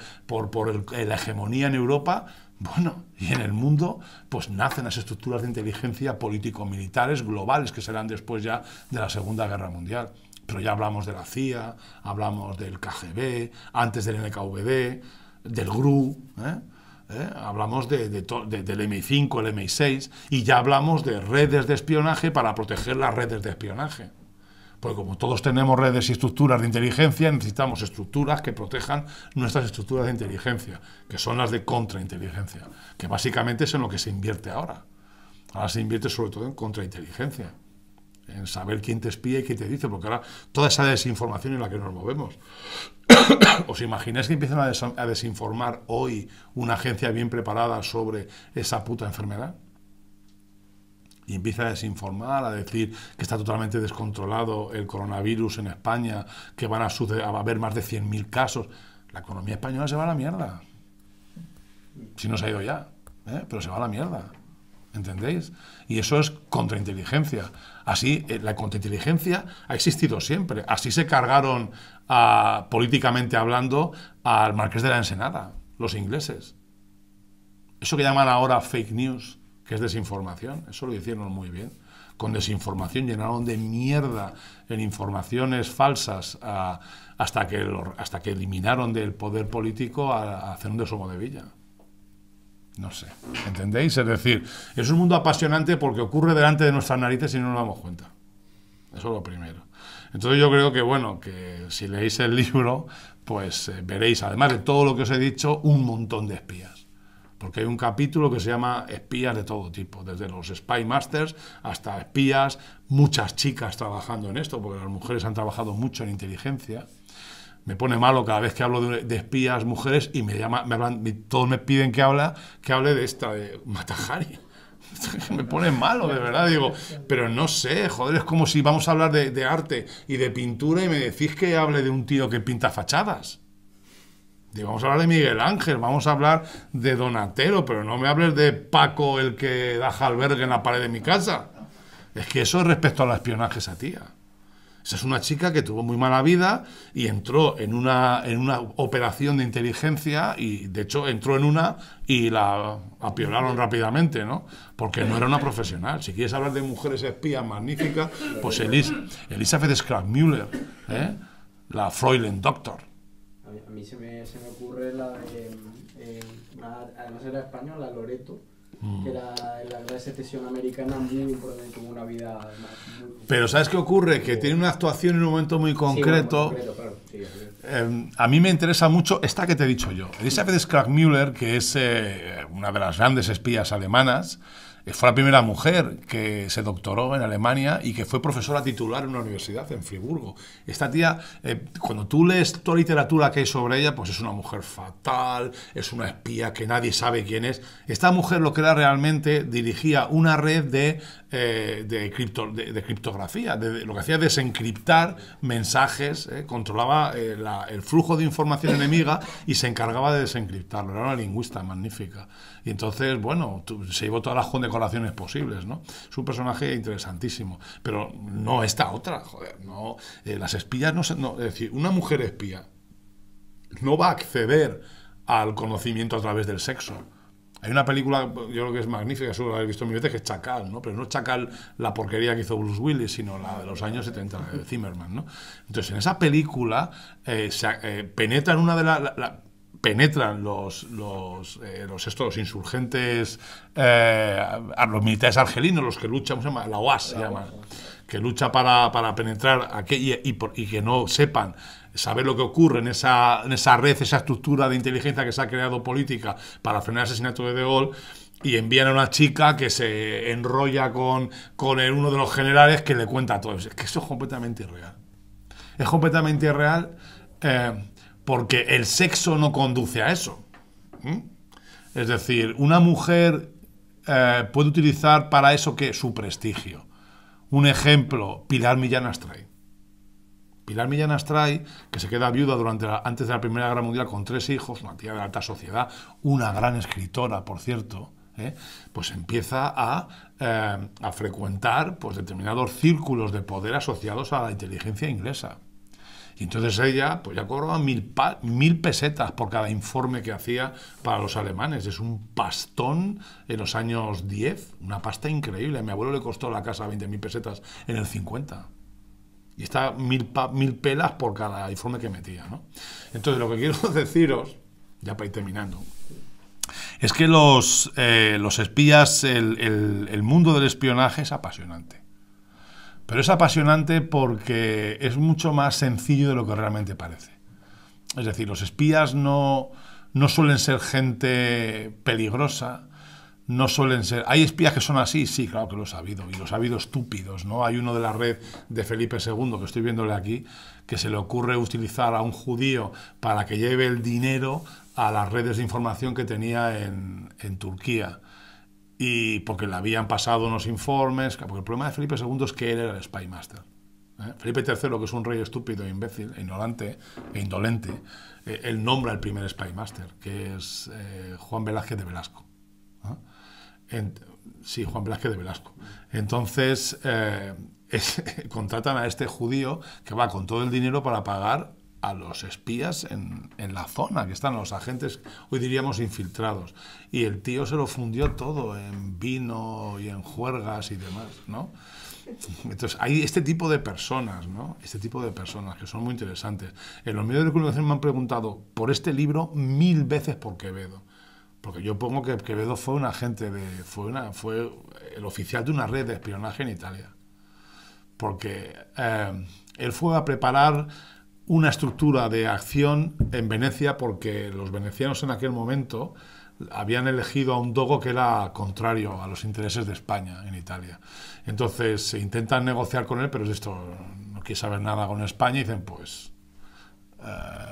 la hegemonía en Europa, bueno, y en el mundo, pues nacen las estructuras de inteligencia político-militares globales que serán después ya de la Segunda Guerra Mundial. Pero ya hablamos de la CIA, hablamos del KGB, antes del NKVD, del GRU, hablamos del MI5, el MI6, y ya hablamos de redes de espionaje para proteger las redes de espionaje. Porque como todos tenemos redes y estructuras de inteligencia, necesitamos estructuras que protejan nuestras estructuras de inteligencia, que son las de contrainteligencia, que básicamente es en lo que se invierte ahora. Ahora se invierte sobre todo en contrainteligencia, en saber quién te espía y quién te dice, porque ahora toda esa desinformación en la que nos movemos. ¿Os imagináis que empiezan a desinformar hoy una agencia bien preparada sobre esa puta enfermedad? Y empieza a desinformar, a decir que está totalmente descontrolado el coronavirus en España, que va a haber más de 100.000 casos. La economía española se va a la mierda. Si no se ha ido ya, pero se va a la mierda. ¿Entendéis? Y eso es contrainteligencia. Así, la contrainteligencia ha existido siempre. Así se cargaron, políticamente hablando, al Marqués de la Ensenada, los ingleses. Eso que llaman ahora fake news, que es desinformación, eso lo hicieron muy bien. con desinformación, llenaron de mierda en informaciones falsas hasta que eliminaron del poder político a Zeno de Somodevilla. No sé, ¿entendéis? Es decir, es un mundo apasionante porque ocurre delante de nuestras narices y no nos damos cuenta. Eso es lo primero. Entonces yo creo que, bueno, que si leéis el libro, pues veréis, además de todo lo que os he dicho, un montón de espías. Porque hay un capítulo que se llama espías de todo tipo, desde los Spy Masters hasta espías, muchas chicas trabajando en esto, porque las mujeres han trabajado mucho en inteligencia. Me pone malo cada vez que hablo de espías mujeres y todos me piden que hable de esta, de Mata Hari. Me pone malo, de verdad, digo, pero no sé, joder, es como si vamos a hablar de arte y de pintura y me decís que hable de un tío que pinta fachadas. Digo, vamos a hablar de Miguel Ángel, vamos a hablar de Donatello, pero no me hables de Paco, el que da albergue en la pared de mi casa. Es que eso es respecto al espionaje, esa tía. Esa es una chica que tuvo muy mala vida y entró en una operación de inteligencia y, de hecho, entró en una y la apiolaron rápidamente, ¿no? Porque no era una profesional. Si quieres hablar de mujeres espías magníficas, pues Elizabeth Scrag-Müller, la Fräulein Doctor. A mí se me ocurre la de... además era española, Loreto, que era la gran secesión americana, muy importante, con una vida además muy... Pero ¿sabes qué ocurre? Que tiene una actuación en un momento muy concreto. Sí, claro. Sí, a mí me interesa mucho esta que te he dicho yo. Elizabeth Scrag-Müller, que es una de las grandes espías alemanas, fue la primera mujer que se doctoró en Alemania y que fue profesora titular en una universidad en Friburgo. Esta tía, cuando tú lees toda literatura que hay sobre ella, pues es una mujer fatal, es una espía que nadie sabe quién es. Esta mujer lo que era realmente, dirigía una red de criptografía, lo que hacía es desencriptar mensajes, controlaba el flujo de información enemiga y se encargaba de desencriptarlo. Era una lingüista magnífica. Y entonces, bueno, se llevó todas las condecoraciones posibles, ¿no? Es un personaje interesantísimo. Pero no esta otra, joder, no. Las espías no, es decir, una mujer espía no va a acceder al conocimiento a través del sexo. Hay una película, yo creo que es magnífica, seguro la habéis visto mil veces, que es Chacal, ¿no? Pero no Chacal la porquería que hizo Bruce Willis, sino la de los años 70, de Zimmerman, ¿no? Entonces, en esa película penetran penetran los insurgentes, los militares argelinos, los que luchan, ¿cómo se llama? La OAS se llama, que lucha para penetrar aquí y que no sepan saber lo que ocurre en esa red, esa estructura de inteligencia que se ha creado política para frenar el asesinato de Gaulle, y envían a una chica que se enrolla con uno de los generales que le cuenta todo. Es que eso es completamente irreal. Es completamente irreal porque el sexo no conduce a eso. Es decir, una mujer puede utilizar para eso que su prestigio. Un ejemplo, Pilar Millán Astray. Pilar Millán Astray, que se queda viuda antes de la Primera Guerra Mundial con 3 hijos, una tía de alta sociedad, una gran escritora, por cierto, pues empieza a frecuentar pues, determinados círculos de poder asociados a la inteligencia inglesa. Y entonces ella pues ya cobraba 1000 pesetas por cada informe que hacía para los alemanes. Es un pastón en los años 10, una pasta increíble. A mi abuelo le costó la casa 20.000 pesetas en el 50. Y está 1000 pelas por cada informe que metía, ¿no? Entonces lo que quiero deciros, ya para ir terminando, es que los espías, el mundo del espionaje es apasionante. Pero es apasionante porque es mucho más sencillo de lo que realmente parece. Es decir, los espías no suelen ser gente peligrosa, no suelen ser... ¿Hay espías que son así? Sí, claro que los ha habido, y los ha habido estúpidos, ¿no? Hay uno de la red de Felipe II, que estoy viéndole aquí, que se le ocurre utilizar a un judío para que lleve el dinero a las redes de información que tenía en Turquía. Y porque le habían pasado unos informes, porque el problema de Felipe II es que él era el Spy Master. Felipe III, que es un rey estúpido, imbécil, ignorante e indolente, él nombra el primer Spy Master, que es Juan Velázquez de Velasco. Sí, Juan Velázquez de Velasco. Entonces, contratan a este judío que va con todo el dinero para pagar a los espías en la zona, que están los agentes, hoy diríamos infiltrados. Y el tío se lo fundió todo en vino y en juergas y demás, ¿no? Entonces, hay este tipo de personas, ¿no? Este tipo de personas que son muy interesantes. En los medios de comunicación me han preguntado por este libro 1000 veces por Quevedo. Porque yo pongo que Quevedo fue un agente fue el oficial de una red de espionaje en Italia. Porque él fue a preparar una estructura de acción en Venecia porque los venecianos en aquel momento habían elegido a un dogo que era contrario a los intereses de España en Italia. Entonces se intentan negociar con él, pero esto no quiere saber nada con España y dicen, pues,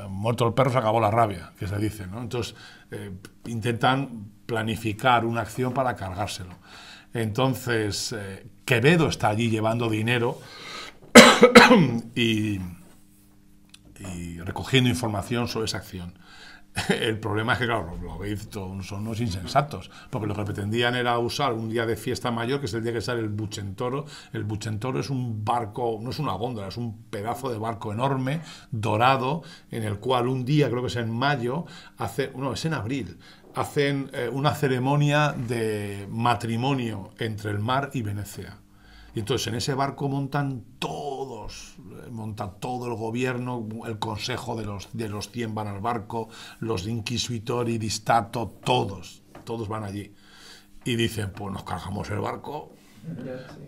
muerto el perro se acabó la rabia, que se dice, ¿no? Entonces intentan planificar una acción para cargárselo. Entonces Quevedo está allí llevando dinero y recogiendo información sobre esa acción. El problema es que, claro, lo veis, son unos insensatos, porque lo que pretendían era usar un día de fiesta mayor, que es el día que sale el Bucentoro. El Bucentoro es un barco, no es una góndola, es un pedazo de barco enorme, dorado, en el cual un día, creo que es en mayo, es en abril, hacen una ceremonia de matrimonio entre el mar y Venecia. Y entonces en ese barco monta todo el gobierno, el consejo de los 100 van al barco, los inquisitori di Stato, todos van allí. Y dicen, pues nos cargamos el barco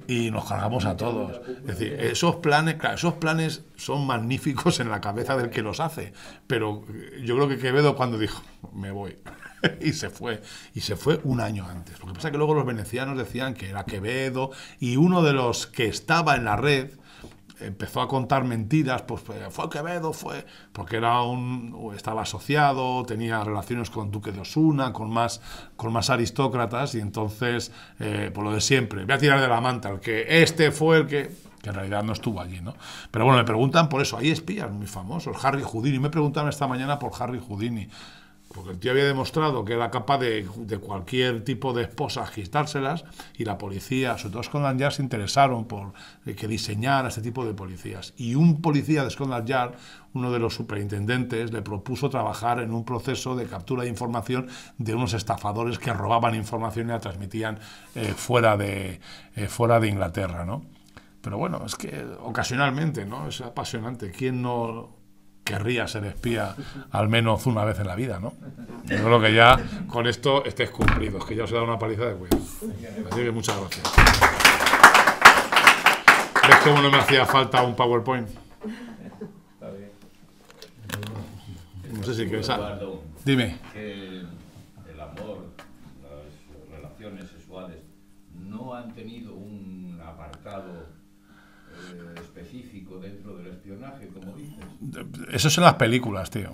y nos cargamos a todos. Es decir, esos planes son magníficos en la cabeza del que los hace, pero yo creo que Quevedo cuando dijo, me voy, y se fue un año antes. Lo que pasa es que luego los venecianos decían que era Quevedo, y uno de los que estaba en la red empezó a contar mentiras, pues fue Quevedo, porque estaba asociado, tenía relaciones con Duque de Osuna, con más aristócratas, y entonces, por lo de siempre, voy a tirar de la manta, el que este fue el que en realidad no estuvo allí, ¿no? Pero bueno, me preguntan por eso, hay espías muy famosos, Harry Houdini, me preguntaron esta mañana por Harry Houdini, porque el tío había demostrado que era capaz de cualquier tipo de esposas quitárselas, y la policía, sobre todo Scotland Yard, se interesaron por que diseñara este tipo de policías. Y un policía de Scotland Yard, uno de los superintendentes, le propuso trabajar en un proceso de captura de información de unos estafadores que robaban información y la transmitían fuera de Inglaterra, ¿no? Pero bueno, es que ocasionalmente, ¿no? Es apasionante. ¿Quién no querría ser espía al menos una vez en la vida, ¿no? Yo creo que ya con esto estés cumplidos, que ya os he dado una paliza de cuidado. Así que muchas gracias. ¿Ves cómo no me hacía falta un PowerPoint? Está bien. No sé si quieres... Dime. Que el amor, las relaciones sexuales no han tenido un apartado específico dentro del espionaje, como dices. Eso es en las películas, tío.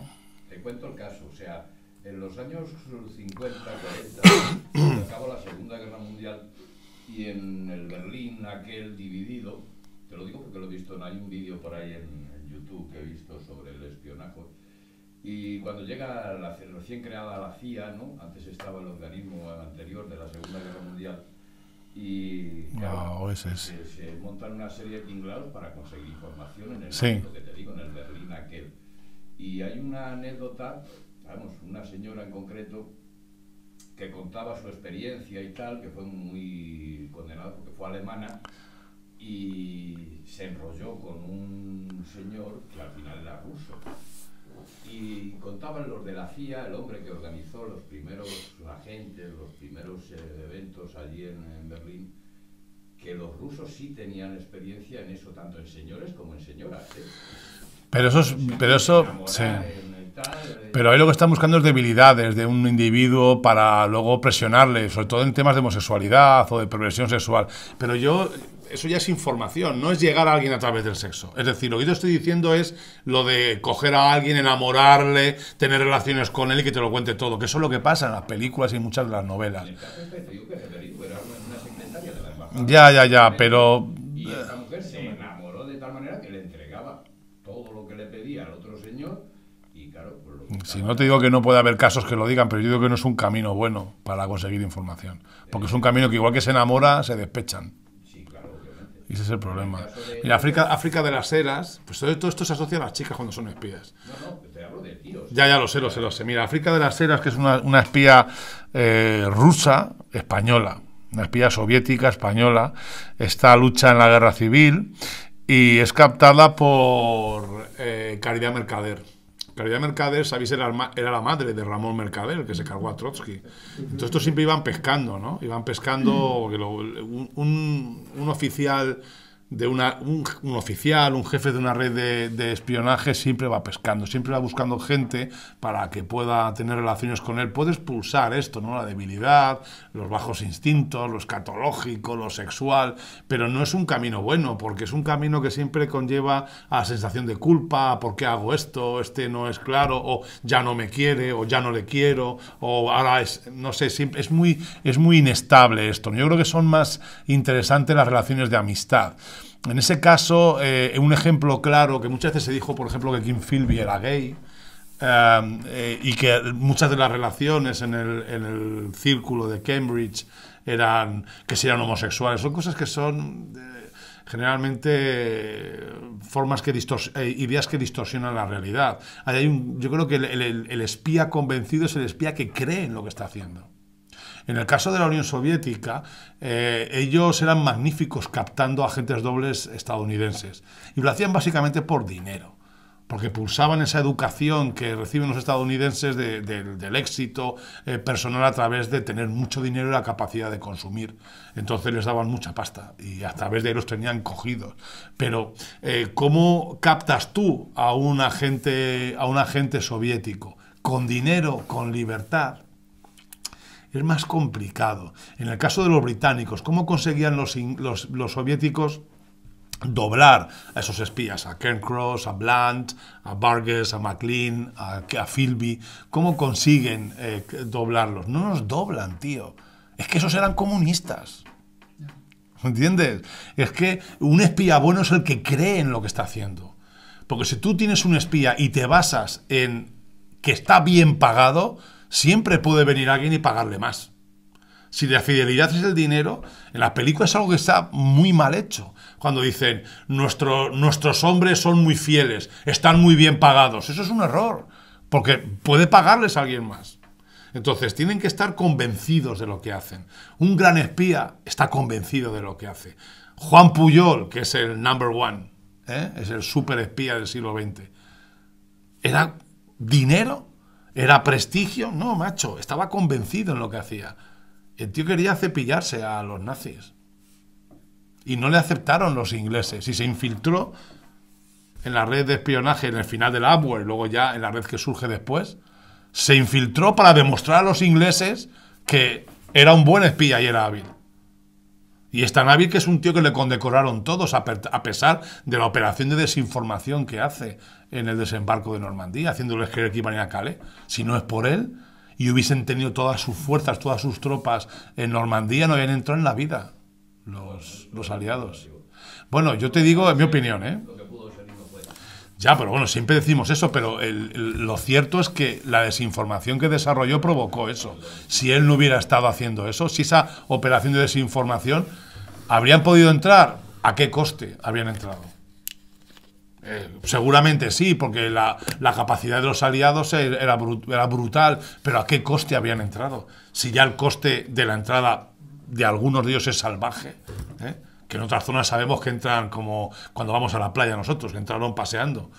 Te cuento el caso, o sea, en los años 50, 40, acabó la Segunda Guerra Mundial, y en el Berlín aquel dividido, te lo digo porque lo he visto, hay un vídeo por ahí en YouTube que he visto sobre el espionaje, y cuando llega la recién creada la CIA, ¿no? Antes estaba el organismo anterior de la Segunda Guerra Mundial, y claro, se montan una serie de tinglados para conseguir información en el momento que te digo, en el Berlín aquel. Y hay una anécdota, una señora en concreto que contaba su experiencia y tal, que fue muy condenada porque fue alemana y se enrolló con un señor que al final era ruso. Y contaban los de la CIA, el hombre que organizó los primeros agentes, los primeros eventos allí en Berlín, que los rusos sí tenían experiencia en eso, tanto en señores como en señoras, ¿eh? Pero ahí lo que están buscando es debilidades de un individuo para luego presionarle, sobre todo en temas de homosexualidad o de perversión sexual. Pero eso ya es información, no es llegar a alguien a través del sexo. Es decir, lo que yo estoy diciendo es lo de coger a alguien, enamorarle, tener relaciones con él y que te lo cuente todo, que eso es lo que pasa en las películas y en muchas de las novelas. Ya, pero... Y esta mujer se enamoró de tal manera que le entregaba todo lo que le pedía al otro señor, y claro... Pues si no te digo que no puede haber casos que lo digan, pero yo digo que no es un camino bueno para conseguir información, porque es un camino que igual que se enamora, se despechan. Y ese es el problema. Mira, África de las Heras, pues todo esto se asocia a las chicas cuando son espías. No, te hablo de tíos. Ya lo sé. Mira, África de las Heras, que es una espía rusa, española, una espía soviética, española. Esta lucha en la guerra civil y es captada por Caridad Mercader. Caridad Mercader, sabéis, era la madre de Ramón Mercader, el que se cargó a Trotsky. Entonces estos siempre iban pescando, ¿no? Iban pescando, un oficial de un oficial, un jefe de una red de espionaje siempre va pescando, siempre va buscando gente para que pueda tener relaciones con él. Puedes pulsar esto, ¿no? La debilidad, los bajos instintos, lo escatológico, lo sexual, pero no es un camino bueno, porque es un camino que siempre conlleva a la sensación de culpa, ¿por qué hago esto? Este no es claro, o ya no me quiere, o ya no le quiero, o ahora es, no sé, siempre, es muy inestable esto, ¿no? Yo creo que son más interesantes las relaciones de amistad. En ese caso, un ejemplo claro, que muchas veces se dijo, por ejemplo, que Kim Philby era gay, y que muchas de las relaciones en el círculo de Cambridge eran homosexuales. Son cosas que son generalmente formas ideas que distorsionan la realidad. Yo creo que el espía convencido es el espía que cree en lo que está haciendo. En el caso de la Unión Soviética, ellos eran magníficos captando agentes dobles estadounidenses. Y lo hacían básicamente por dinero, porque pulsaban esa educación que reciben los estadounidenses del éxito personal a través de tener mucho dinero y la capacidad de consumir. Entonces les daban mucha pasta y a través de ahí los tenían cogidos. Pero, ¿cómo captas tú a un agente soviético? Con dinero, con libertad. Es más complicado. En el caso de los británicos, ¿cómo conseguían los soviéticos doblar a esos espías? A Cairncross, a Blunt, a Burgess, a McLean, a Philby. ¿Cómo consiguen doblarlos? No nos doblan, tío. Es que esos eran comunistas. ¿Entiendes? Es que un espía bueno es el que cree en lo que está haciendo. Porque si tú tienes un espía y te basas en que está bien pagado, siempre puede venir alguien y pagarle más. Si la fidelidad es el dinero, en la película es algo que está muy mal hecho. Cuando dicen, nuestros hombres son muy fieles, están muy bien pagados. Eso es un error, porque puede pagarles a alguien más. Entonces, tienen que estar convencidos de lo que hacen. Un gran espía está convencido de lo que hace. Juan Pujol, que es el number one, es el super espía del siglo XX. ¿Era dinero? ¿Era prestigio? No, macho, estaba convencido en lo que hacía. El tío quería cepillarse a los nazis. Y no le aceptaron los ingleses. Y se infiltró en la red de espionaje en el final del Abwehr y luego ya en la red que surge después. Se infiltró para demostrar a los ingleses que era un buen espía y era hábil. Y es tan hábil que es un tío que le condecoraron todos, a pesar de la operación de desinformación que hace en el desembarco de Normandía, haciéndoles creer que iban a ir a Calais. Si no es por él, y hubiesen tenido todas sus fuerzas, todas sus tropas en Normandía, no habían entrado en la vida los aliados. Bueno, yo te digo, en mi opinión, Ya, pero bueno, siempre decimos eso, pero lo cierto es que la desinformación que desarrolló provocó eso. Si él no hubiera estado haciendo eso, si esa operación de desinformación, ¿habrían podido entrar? ¿A qué coste habrían entrado? Seguramente sí, porque la capacidad de los aliados era brutal, pero ¿a qué coste habían entrado? Si ya el coste de la entrada de algunos de ellos es salvaje, que en otras zonas sabemos que entran como cuando vamos a la playa nosotros, que entraron paseando,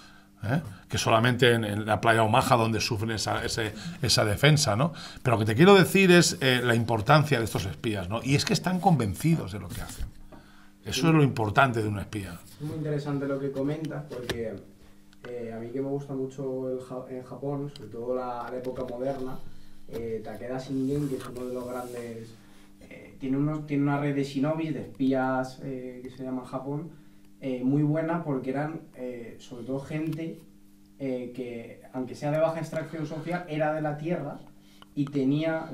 que solamente en la playa Omaha donde sufren esa defensa, ¿no? Pero lo que te quiero decir es la importancia de estos espías, ¿no? Y es que están convencidos de lo que hacen. Eso es lo importante de un espía. Es muy interesante lo que comentas, porque a mí que me gusta mucho en Japón, sobre todo la época moderna, Takeda Shingen, que es uno de los grandes... tiene una red de shinobis, de espías que se llama Japón, muy buena, porque eran sobre todo gente que, aunque sea de baja extracción social, era de la tierra y tenía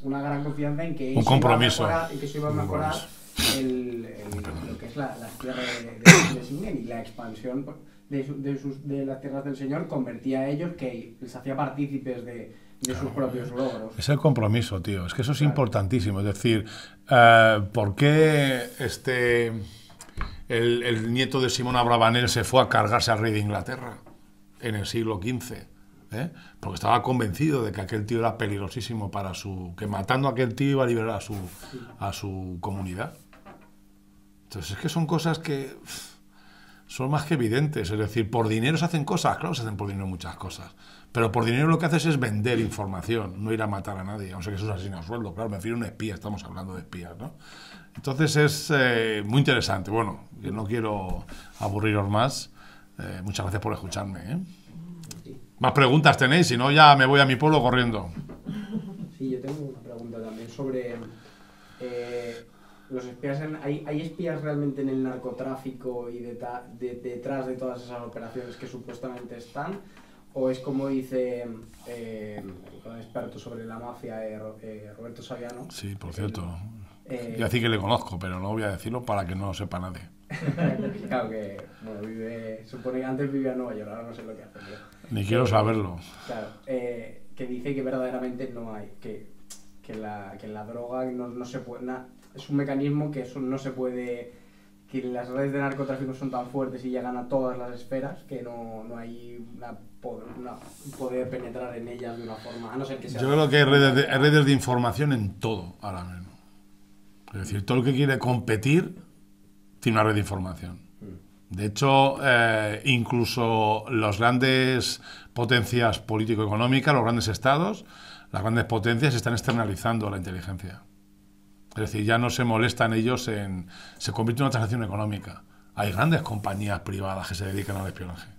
una gran confianza en que un compromiso eso iba a mejorar lo que es las tierras de Shingen, y la expansión de las tierras del señor convertía a ellos, que les hacía partícipes de sus propios logros. Es el compromiso, tío. Es que eso es importantísimo. Es decir, ¿por qué el nieto de Simón Abravanel se fue a cargarse al rey de Inglaterra en el siglo XV? Porque estaba convencido de que aquel tío era peligrosísimo para que matando a aquel tío iba a liberar a su comunidad. Entonces es que son cosas que son más que evidentes. Es decir, por dinero se hacen cosas, claro, se hacen por dinero muchas cosas, pero por dinero lo que haces es vender información, no ir a matar a nadie, aunque eso es asesino a sueldo, claro, me refiero a un espía, estamos hablando de espías, ¿no? Entonces es muy interesante. Bueno, yo no quiero aburriros más. Muchas gracias por escucharme, ¿eh? Sí. Más preguntas tenéis, si no ya me voy a mi pueblo corriendo. Sí, yo tengo una pregunta también sobre los espías. ¿Hay espías realmente en el narcotráfico y detrás de todas esas operaciones que supuestamente están? ¿O es como dice un experto sobre la mafia, Roberto Saviano? Sí, por cierto. Yo decir que le conozco, pero no voy a decirlo para que no lo sepa nadie. Claro que, bueno, supone que antes vivía en Nueva York, ahora no sé lo que hace. Ni quiero saberlo. Claro, que dice que verdaderamente no hay, que la droga no se puede, es un mecanismo que eso no se puede, que las redes de narcotráfico son tan fuertes y llegan a todas las esferas que no hay poder penetrar en ellas de una forma, a no ser que sea... Yo creo que hay redes de información en todo ahora mismo. Es decir, todo el que quiere competir tiene una red de información. De hecho, incluso las grandes potencias político-económicas, los grandes estados, las grandes potencias están externalizando la inteligencia. Es decir, ya no se molestan ellos se convierte en una transacción económica. Hay grandes compañías privadas que se dedican al espionaje.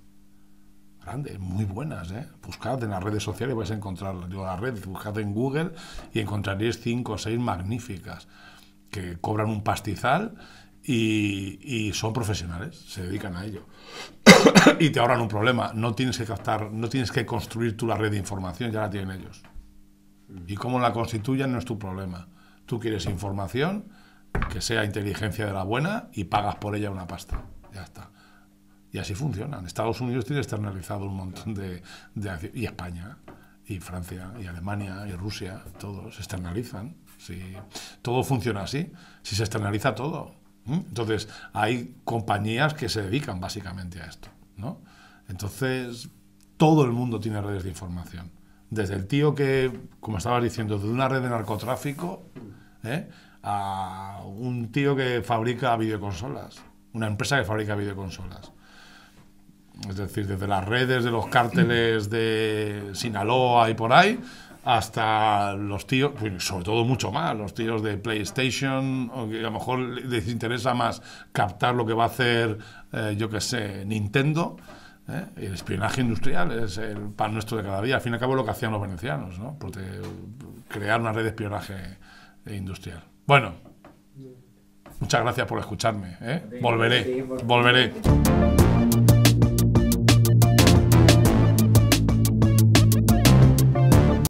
Grandes, muy buenas, ¿eh? Buscad en las redes sociales y vais a encontrar, digo, la red, buscad en Google y encontraréis 5 o 6 magníficas que cobran un pastizal y son profesionales, se dedican a ello. Y te ahorran un problema, no tienes que construir tú la red de información, ya la tienen ellos. Y cómo la constituyan no es tu problema. Tú quieres información, que sea inteligencia de la buena, y pagas por ella una pasta. Ya está. Y así funcionan. Estados Unidos tiene externalizado un montón y España, y Francia, y Alemania, y Rusia, todos se externalizan. Sí. Todo funciona así. Si se externaliza todo. Entonces, hay compañías que se dedican básicamente a esto, ¿no? Entonces, todo el mundo tiene redes de información. Desde el tío que, como estabas diciendo, de una red de narcotráfico, a un tío que fabrica videoconsolas, una empresa que fabrica videoconsolas. Es decir, desde las redes de los cárteles de Sinaloa y por ahí, hasta los tíos, pues sobre todo mucho más, los tíos de PlayStation, o que a lo mejor les interesa más captar lo que va a hacer, yo qué sé, Nintendo. El espionaje industrial es el pan nuestro de cada día. Al fin y al cabo es lo que hacían los venecianos, ¿no? Crear una red de espionaje industrial. Bueno, muchas gracias por escucharme, ¿eh? Volveré.